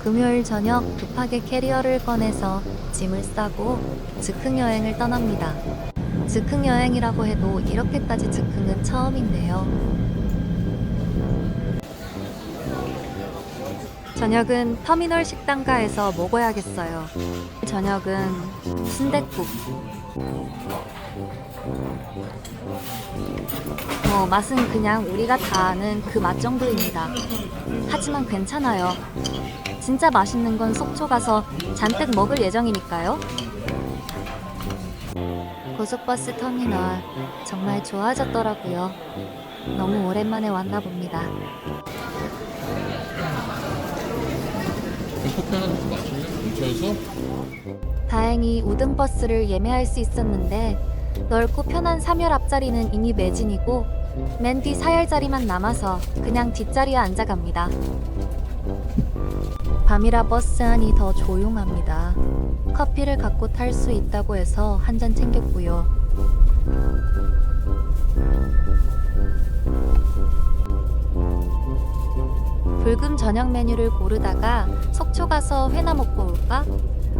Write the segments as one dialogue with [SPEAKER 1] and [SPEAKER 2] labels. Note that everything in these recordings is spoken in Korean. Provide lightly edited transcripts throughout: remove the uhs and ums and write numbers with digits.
[SPEAKER 1] 금요일 저녁 급하게 캐리어를 꺼내서 짐을 싸고 즉흥 여행을 떠납니다. 즉흥 여행이라고 해도 이렇게까지 즉흥은 처음인데요. 저녁은 터미널 식당가에서 먹어야겠어요. 저녁은 순댓국. 맛은 그냥 우리가 다 아는 그 맛 정도입니다. 하지만 괜찮아요. 진짜 맛있는 건 속초 가서 잔뜩 먹을 예정이니까요. 고속버스 터미널 정말 좋아졌더라고요. 너무 오랜만에 왔나 봅니다.
[SPEAKER 2] 커피 하나 더 마실래? 근처에서?
[SPEAKER 1] 다행히 우등버스를 예매할 수 있었는데 넓고 편한 3열 앞자리는 이미 매진이고 맨 뒤 4열 자리만 남아서 그냥 뒷자리에 앉아갑니다. 밤이라 버스 안이 더 조용합니다. 커피를 갖고 탈 수 있다고 해서 한 잔 챙겼고요. 불금 저녁 메뉴를 고르다가 속초 가서 회나 먹고 올까?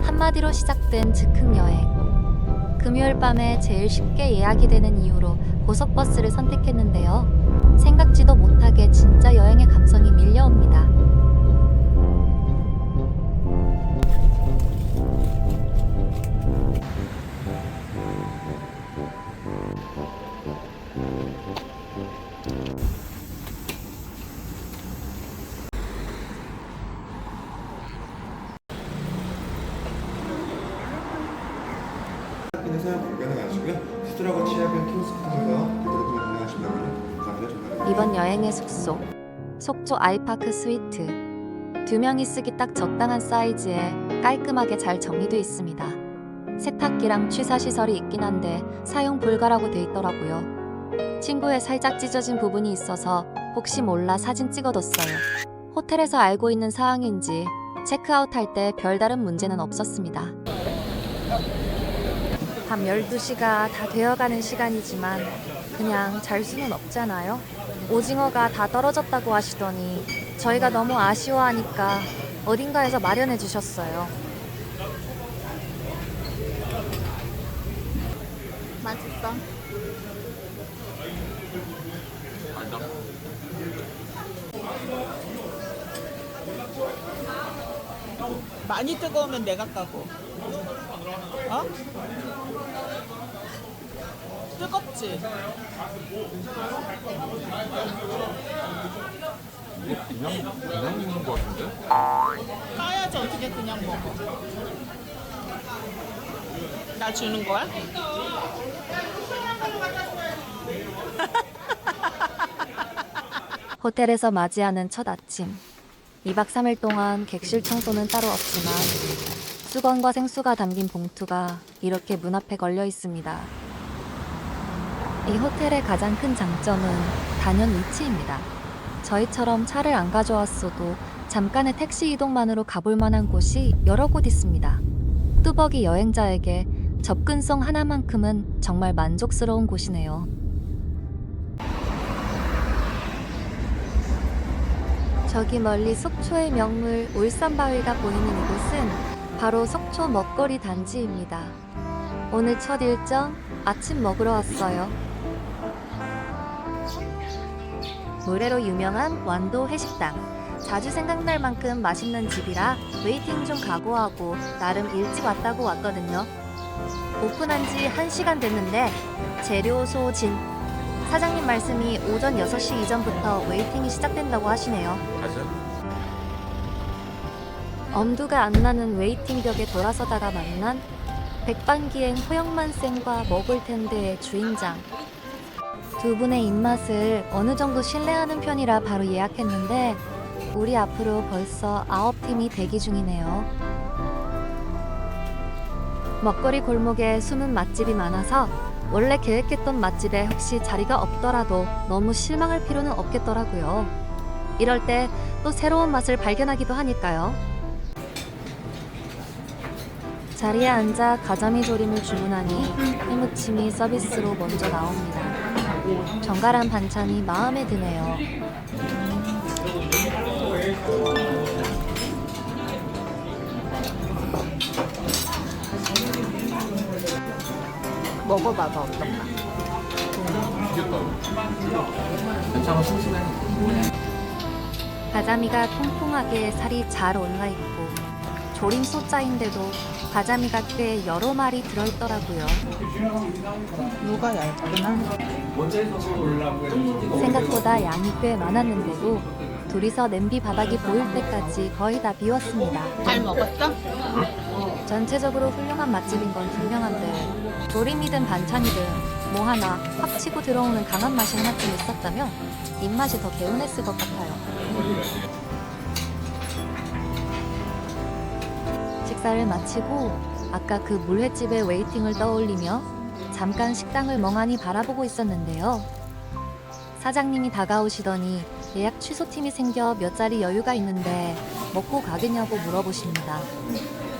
[SPEAKER 1] 한마디로 시작된 즉흥 여행. 금요일 밤에 제일 쉽게 예약이 되는 이유로 고속버스를 선택했는데요. 생각지도 못하게 진짜 여행의 감성이 밀려옵니다.
[SPEAKER 3] 사용 불가능하시고요. 수술하고 치약은 키오스크에서 그대로 가능하신다고요. 감사합니다.
[SPEAKER 1] 이번 여행의 숙소 속초 아이파크 스위트. 2명이 쓰기 딱 적당한 사이즈에 깔끔하게 잘 정리되어 있습니다. 세탁기랑 취사시설이 있긴 한데 사용 불가라고 돼 있더라고요. 친구의 살짝 찢어진 부분이 있어서 혹시 몰라 사진 찍어뒀어요. 호텔에서 알고 있는 사항인지 체크아웃할 때 별다른 문제는 없었습니다. 밤 12시가 다 되어가는 시간이지만 그냥 잘 수는 없잖아요. 오징어가 다 떨어졌다고 하시더니 저희가 너무 아쉬워하니까 어딘가에서 마련해 주셨어요. 맛있어.
[SPEAKER 2] 아니다.
[SPEAKER 4] 많이 뜨거우면 내가 까고. 어? 뜨겁지?
[SPEAKER 2] 그냥 먹는 거 같은데?
[SPEAKER 4] 까야지 어떻게 그냥 먹어. 나 주는 거야?
[SPEAKER 1] 호텔에서 맞이하는 첫 아침. 2박 3일 동안 객실 청소는 따로 없지만 수건과 생수가 담긴 봉투가 이렇게 문 앞에 걸려 있습니다. 이 호텔의 가장 큰 장점은 단연 위치입니다. 저희처럼 차를 안 가져왔어도 잠깐의 택시 이동만으로 가볼 만한 곳이 여러 곳 있습니다. 뚜벅이 여행자에게 접근성 하나만큼은 정말 만족스러운 곳이네요. 저기 멀리 속초의 명물 울산바위가 보이는 이곳은 바로 속초 먹거리 단지입니다. 오늘 첫 일정 아침 먹으러 왔어요. 물회로 유명한 완도 회식당. 자주 생각날 만큼 맛있는 집이라 웨이팅 좀 각오하고 나름 일찍 왔다고 왔거든요. 오픈한 지 1시간 됐는데 재료 소진. 사장님 말씀이 오전 6시 이전부터 웨이팅이 시작된다고 하시네요.
[SPEAKER 2] 가자.
[SPEAKER 1] 엄두가 안 나는 웨이팅 벽에 돌아서다가 만난 백반기행 호영만쌤과 먹을 텐데의 주인장. 두 분의 입맛을 어느 정도 신뢰하는 편이라 바로 예약했는데 우리 앞으로 벌써 9팀이 대기 중이네요. 먹거리 골목에 숨은 맛집이 많아서 원래 계획했던 맛집에 혹시 자리가 없더라도 너무 실망할 필요는 없겠더라고요. 이럴 때 또 새로운 맛을 발견하기도 하니까요. 자리에 앉아 가자미 조림을 주문하니 해무침이 서비스로 먼저 나옵니다. 정갈한 반찬이 마음에 드네요.
[SPEAKER 4] 먹어봐봐 어떤가?
[SPEAKER 2] 미쳤다. 괜찮아, 싱싱해.
[SPEAKER 1] 가자미가 통통하게 살이 잘 올라있고 조림 소자인데도 가자미가 꽤 여러 마리 들어있더라고요.
[SPEAKER 4] 누가 얇구나.
[SPEAKER 1] 생각보다 양이 꽤 많았는데도 둘이서 냄비 바닥이 보일 때까지 거의 다 비웠습니다.
[SPEAKER 4] 잘 먹었어?
[SPEAKER 1] 전체적으로 훌륭한 맛집인 건 분명한데 조림이든 반찬이든 뭐 하나 확 치고 들어오는 강한 맛이 하나쯤 있었다면 입맛이 더 개운했을 것 같아요. 식사를 마치고 아까 그 물회집의 웨이팅을 떠올리며 잠깐 식당을 멍하니 바라보고 있었는데요. 사장님이 다가오시더니 예약 취소팀이 생겨 몇 자리 여유가 있는데 먹고 가겠냐고 물어보십니다.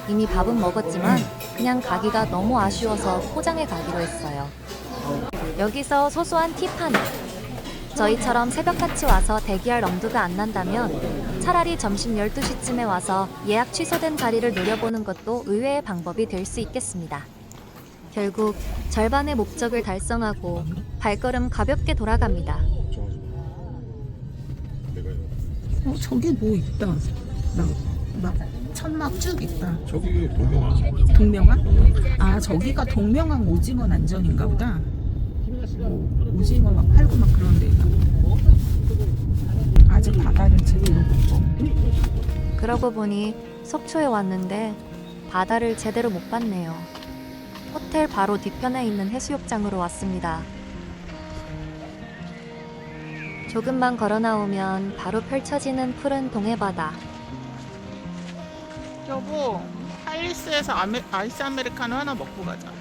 [SPEAKER 1] 이미 밥은 먹었지만 그냥 가기가 너무 아쉬워서 포장해 가기로 했어요. 여기서 소소한 팁 하나. 저희처럼 새벽같이 와서 대기할 엄두가 안 난다면 차라리 점심 12시쯤에 와서 예약 취소된 자리를 노려보는 것도 의외의 방법이 될 수 있겠습니다. 결국 절반의 목적을 달성하고 발걸음 가볍게 돌아갑니다.
[SPEAKER 4] 저기 뭐 있다. 막 천막 쭉 있다.
[SPEAKER 2] 저기 동명아.
[SPEAKER 4] 동명항? 아 저기가 동명항 오징어 난전인가 보다. 오징어 막 팔고 막 그런 데가. 아직 바다를 제대로 못 본.
[SPEAKER 1] 그러고 보니 속초에 왔는데 바다를 제대로 못 봤네요. 호텔 바로 뒤편에 있는 해수욕장으로 왔습니다. 조금만 걸어 나오면 바로 펼쳐지는 푸른 동해바다.
[SPEAKER 4] 여보, 할리스에서 아이스 아메리카노 하나 먹고 가자.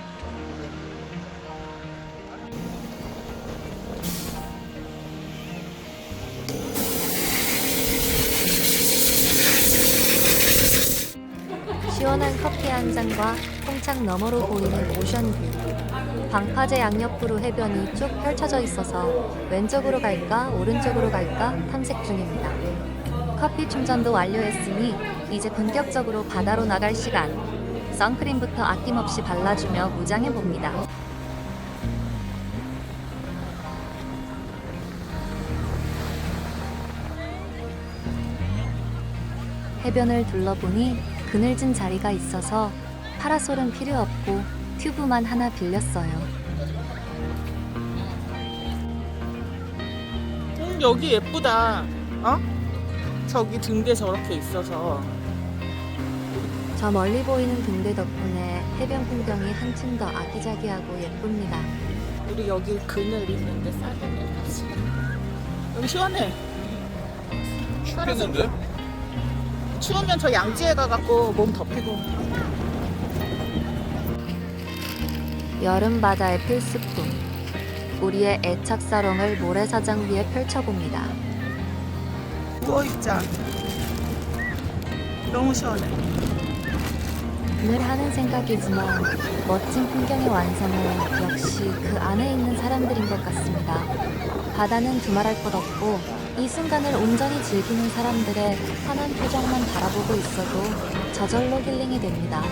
[SPEAKER 1] 시원한 커피 한 잔과 통창 너머로 보이는 오션뷰. 방파제 양옆으로 해변이 쭉 펼쳐져 있어서 왼쪽으로 갈까 오른쪽으로 갈까 탐색 중입니다. 커피 충전도 완료했으니 이제 본격적으로 바다로 나갈 시간. 선크림부터 아낌없이 발라주며 무장해봅니다. 해변을 둘러보니 그늘진 자리가 있어서 파라솔은 필요 없고 튜브만 하나 빌렸어요.
[SPEAKER 4] 여기 예쁘다. 어? 저기 등대 저렇게 있어서.
[SPEAKER 1] 저 멀리 보이는 등대 덕분에 해변 풍경이 한층 더 아기자기하고 예쁩니다.
[SPEAKER 4] 우리 여기 그늘 있는데 싸겠네. 같이. 여기 시원해.
[SPEAKER 2] 춥겠는데?
[SPEAKER 4] 추우면 저 양지에 가갖고 몸 덮이고.
[SPEAKER 1] 여름 바다의 필수품. 우리의 애착 사롱을 모래사장 위에 펼쳐봅니다.
[SPEAKER 4] 누워있자. 너무 시원해.
[SPEAKER 1] 늘 하는 생각이지만 멋진 풍경의 완성은 역시 그 안에 있는 사람들인 것 같습니다. 바다는 두말할 것 없고 이 순간을 온전히 즐기는 사람들의 환한 표정만 바라보고 있어도 저절로 힐링이 됩니다.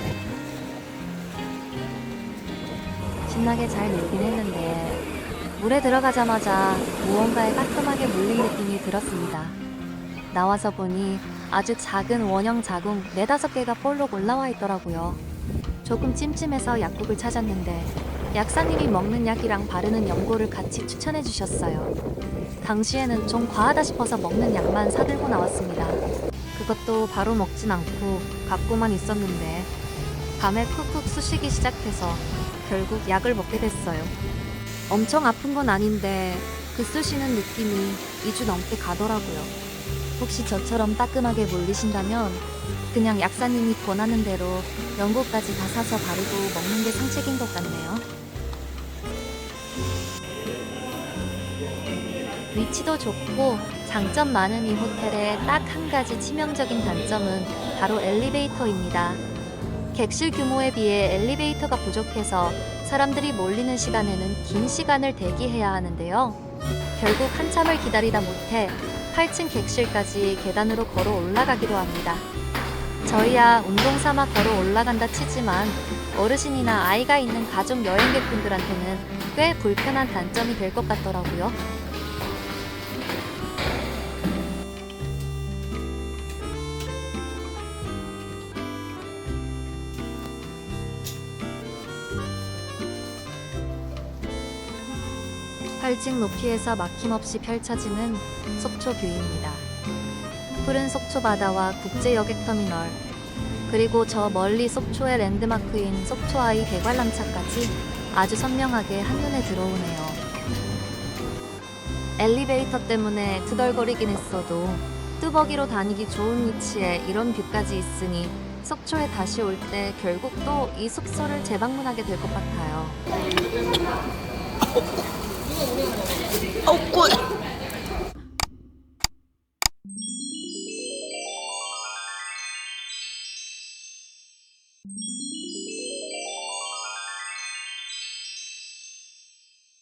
[SPEAKER 1] 신나게 잘 놀긴 했는데 물에 들어가자마자 무언가에 깔끔하게 물린 느낌이 들었습니다. 나와서 보니 아주 작은 원형 자궁 4-5개가 볼록 올라와 있더라고요. 조금 찜찜해서 약국을 찾았는데 약사님이 먹는 약이랑 바르는 연고를 같이 추천해 주셨어요. 당시에는 좀 과하다 싶어서 먹는 약만 사들고 나왔습니다. 그것도 바로 먹진 않고 갖고만 있었는데 밤에 쿡쿡 쑤시기 시작해서 결국 약을 먹게 됐어요. 엄청 아픈 건 아닌데 그 쑤시는 느낌이 2주 넘게 가더라고요. 혹시 저처럼 따끔하게 물리신다면 그냥 약사님이 권하는 대로 연고까지 다 사서 바르고 먹는 게 상책인 것 같네요. 위치도 좋고 장점 많은 이 호텔의 딱 한 가지 치명적인 단점은 바로 엘리베이터입니다. 객실 규모에 비해 엘리베이터가 부족해서 사람들이 몰리는 시간에는 긴 시간을 대기해야 하는데요. 결국 한참을 기다리다 못해 8층 객실까지 계단으로 걸어 올라가기로 합니다. 저희야 운동 삼아 걸어 올라간다 치지만 어르신이나 아이가 있는 가족 여행객분들한테는 꽤 불편한 단점이 될 것 같더라고요. 팔직 높이에서 막힘없이 펼쳐지는 속초 뷰입니다. 푸른 속초 바다와 국제 여객터미널, 그리고 저 멀리 속초의 랜드마크인 속초아이 대관람차까지 아주 선명하게 한눈에 들어오네요. 엘리베이터 때문에 투덜거리긴 했어도 뚜벅이로 다니기 좋은 위치에 이런 뷰까지 있으니 속초에 다시 올 때 결국 또 이 숙소를 재방문하게 될 것 같아요.
[SPEAKER 4] 꿀.